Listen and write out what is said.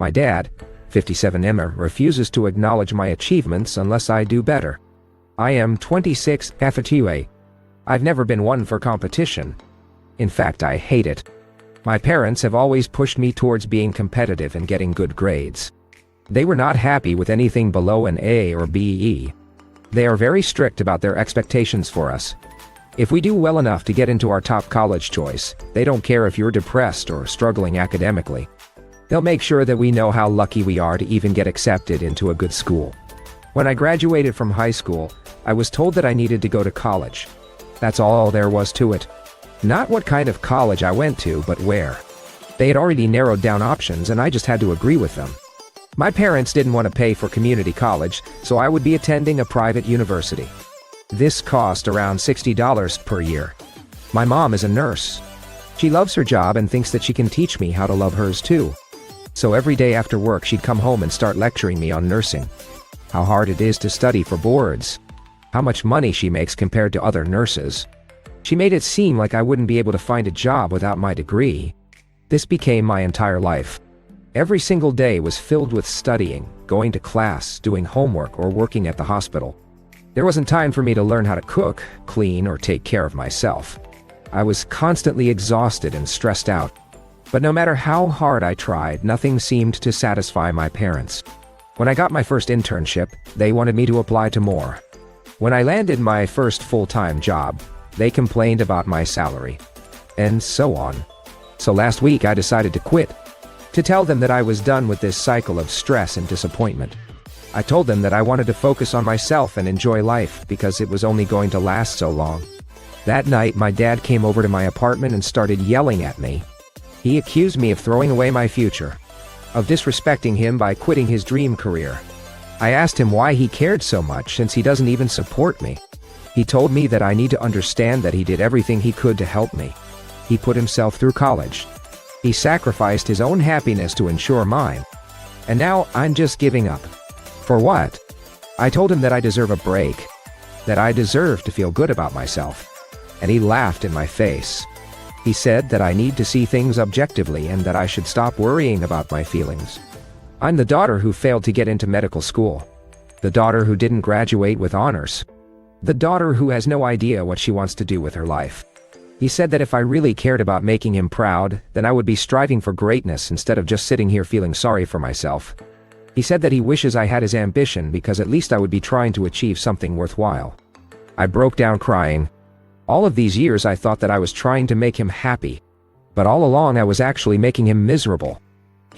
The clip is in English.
My dad, 57M, refuses to acknowledge my achievements unless I do better. I am 26 FATUA. I've never been one for competition. In fact, I hate it. My parents have always pushed me towards being competitive and getting good grades. They were not happy with anything below an A or BE. They are very strict about their expectations for us. If we do well enough to get into our top college choice, they don't care if you're depressed or struggling academically. They'll make sure that we know how lucky we are to even get accepted into a good school. When I graduated from high school, I was told that I needed to go to college. That's all there was to it. Not what kind of college I went to, but where. They had already narrowed down options and I just had to agree with them. My parents didn't want to pay for community college, so I would be attending a private university. This cost around $60 per year. My mom is a nurse. She loves her job and thinks that she can teach me how to love hers too. So every day after work she'd come home and start lecturing me on nursing. How hard it is to study for boards. How much money she makes compared to other nurses. She made it seem like I wouldn't be able to find a job without my degree. This became my entire life. Every single day was filled with studying, going to class, doing homework, or working at the hospital. There wasn't time for me to learn how to cook, clean, or take care of myself. I was constantly exhausted and stressed out. But no matter how hard I tried, nothing seemed to satisfy my parents. When I got my first internship, they wanted me to apply to more. When I landed my first full-time job, they complained about my salary. And so on. So last week I decided to quit. To tell them that I was done with this cycle of stress and disappointment. I told them that I wanted to focus on myself and enjoy life because it was only going to last so long. That night my dad came over to my apartment and started yelling at me. He accused me of throwing away my future. Of disrespecting him by quitting his dream career. I asked him why he cared so much since he doesn't even support me. He told me that I need to understand that he did everything he could to help me. He put himself through college. He sacrificed his own happiness to ensure mine. And now I'm just giving up. For what? I told him that I deserve a break. That I deserve to feel good about myself. And he laughed in my face. He said that I need to see things objectively and that I should stop worrying about my feelings. I'm the daughter who failed to get into medical school. The daughter who didn't graduate with honors. The daughter who has no idea what she wants to do with her life. He said that if I really cared about making him proud, then I would be striving for greatness instead of just sitting here feeling sorry for myself. He said that he wishes I had his ambition because at least I would be trying to achieve something worthwhile. I broke down crying. All of these years I thought that I was trying to make him happy. But all along I was actually making him miserable.